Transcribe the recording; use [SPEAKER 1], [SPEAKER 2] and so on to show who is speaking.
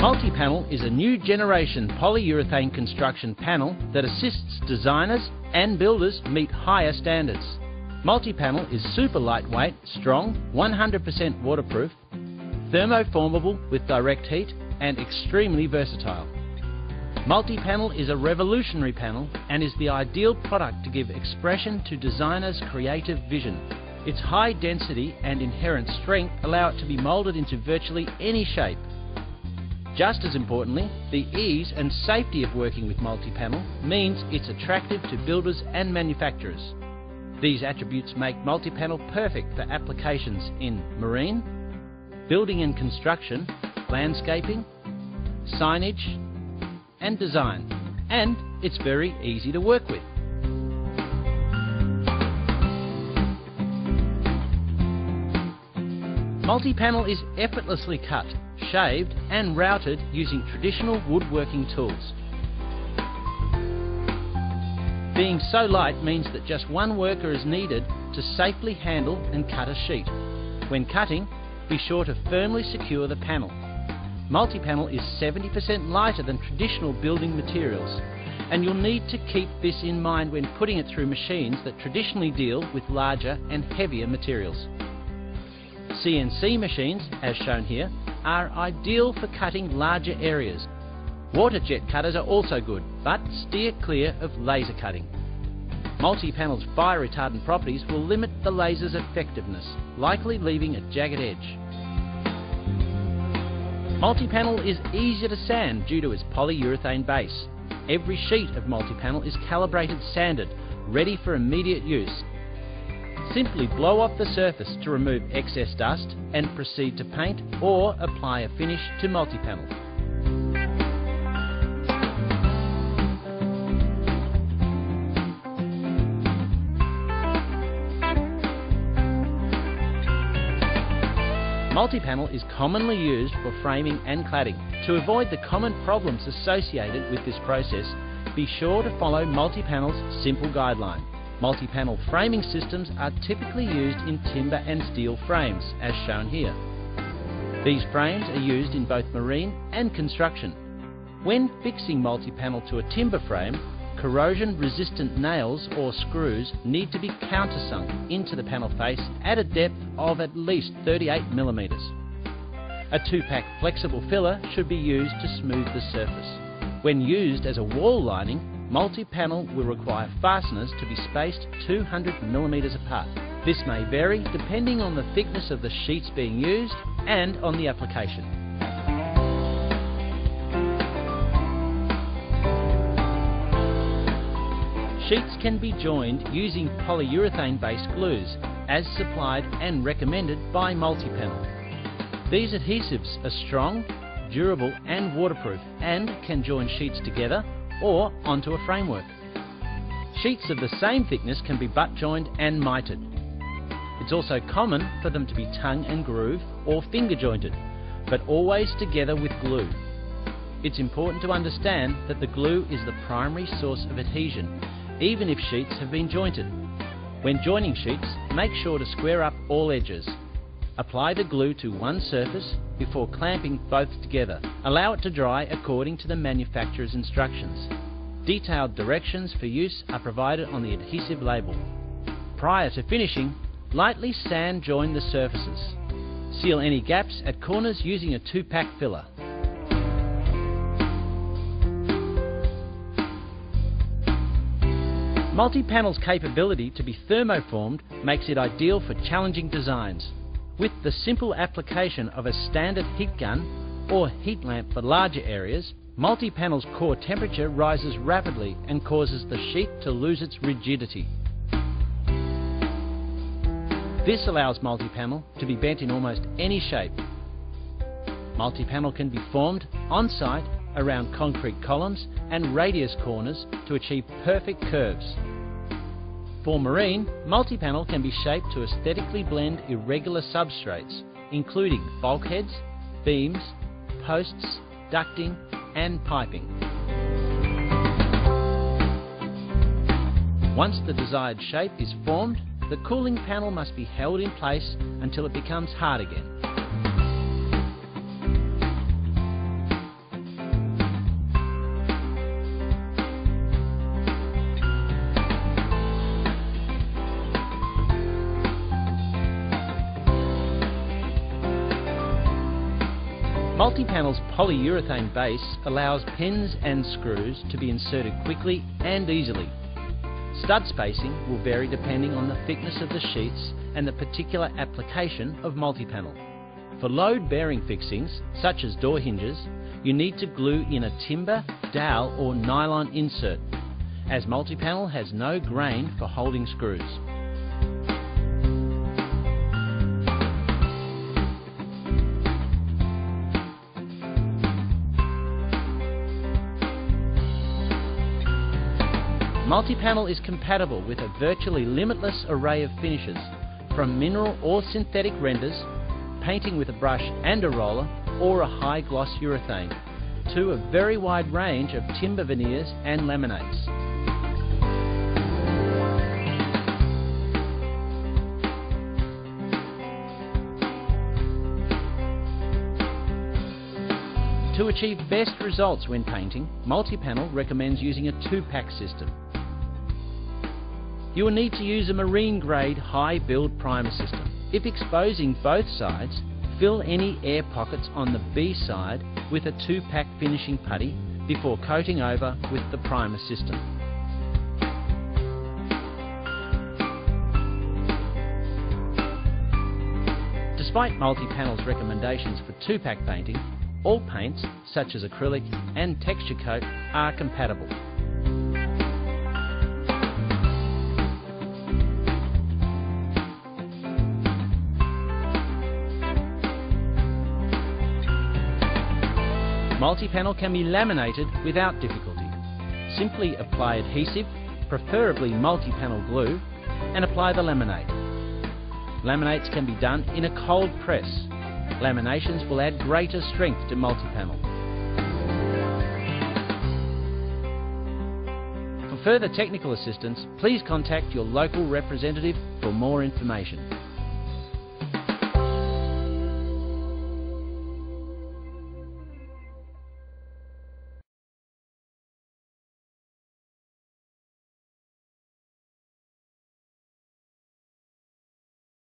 [SPEAKER 1] MultiPanel is a new generation polyurethane construction panel that assists designers and builders meet higher standards. MultiPanel is super lightweight, strong, 100% waterproof, thermoformable with direct heat, and extremely versatile. MultiPanel is a revolutionary panel and is the ideal product to give expression to designers' creative vision. Its high density and inherent strength allow it to be molded into virtually any shape. Just as importantly, the ease and safety of working with MultiPanel means it's attractive to builders and manufacturers. These attributes make MultiPanel perfect for applications in marine, building and construction, landscaping, signage, and design. And it's very easy to work with. MultiPanel is effortlessly cut, shaved and routed using traditional woodworking tools. Being so light means that just one worker is needed to safely handle and cut a sheet. When cutting, be sure to firmly secure the panel. MultiPanel is 70% lighter than traditional building materials, and you'll need to keep this in mind when putting it through machines that traditionally deal with larger and heavier materials. CNC machines, as shown here, are ideal for cutting larger areas. Water jet cutters are also good, but steer clear of laser cutting. MultiPanel's fire retardant properties will limit the laser's effectiveness, likely leaving a jagged edge. MultiPanel is easier to sand due to its polyurethane base. Every sheet of MultiPanel is calibrated sanded, ready for immediate use. Simply blow off the surface to remove excess dust and proceed to paint or apply a finish to MultiPanel. MultiPanel is commonly used for framing and cladding. To avoid the common problems associated with this process, be sure to follow MultiPanel's simple guideline. MultiPanel framing systems are typically used in timber and steel frames, as shown here. These frames are used in both marine and construction. When fixing MultiPanel to a timber frame, corrosion-resistant nails or screws need to be countersunk into the panel face at a depth of at least 38 mm. A 2-pack flexible filler should be used to smooth the surface. When used as a wall lining, MultiPanel will require fasteners to be spaced 200 mm apart. This may vary depending on the thickness of the sheets being used and on the application. Sheets can be joined using polyurethane-based glues, as supplied and recommended by MultiPanel. These adhesives are strong, durable and waterproof, and can join sheets together or onto a framework. Sheets of the same thickness can be butt joined and mited. It's also common for them to be tongue and groove or finger jointed, but always together with glue. It's important to understand that the glue is the primary source of adhesion, even if sheets have been jointed. When joining sheets, make sure to square up all edges. Apply the glue to one surface before clamping both together. Allow it to dry according to the manufacturer's instructions. Detailed directions for use are provided on the adhesive label. Prior to finishing, lightly sand join the surfaces. Seal any gaps at corners using a 2-pack filler. MultiPanel's capability to be thermoformed makes it ideal for challenging designs. With the simple application of a standard heat gun or heat lamp for larger areas, MultiPanel's core temperature rises rapidly and causes the sheet to lose its rigidity. This allows MultiPanel to be bent in almost any shape. MultiPanel can be formed on-site around concrete columns and radius corners to achieve perfect curves. For marine, MultiPanel can be shaped to aesthetically blend irregular substrates, including bulkheads, beams, posts, ducting, and piping. Once the desired shape is formed, the cooling panel must be held in place until it becomes hard again.
[SPEAKER 2] MultiPanel's polyurethane base allows pins and screws to be inserted quickly and easily. Stud spacing will vary depending on the thickness of the sheets and the particular application of MultiPanel. For load-bearing fixings, such as door hinges, you need to glue in a timber, dowel or nylon insert, as MultiPanel has no grain for holding screws. MultiPanel is compatible with a virtually limitless array of finishes, from mineral or synthetic renders, painting with a brush and a roller, or a high gloss urethane, to a very wide range of timber veneers and laminates. To achieve best results when painting, MultiPanel recommends using a 2-pack system. You will need to use a marine-grade high-build primer system. If exposing both sides, fill any air pockets on the B side with a 2-pack finishing putty before coating over with the primer system. Despite MultiPanel's recommendations for 2-pack painting, all paints, such as acrylic and texture coat, are compatible. MultiPanel can be laminated without difficulty. Simply apply adhesive, preferably MultiPanel glue, and apply the laminate. Laminates can be done in a cold press. Laminations will add greater strength to MultiPanel. For further technical assistance, please contact your local representative for more information.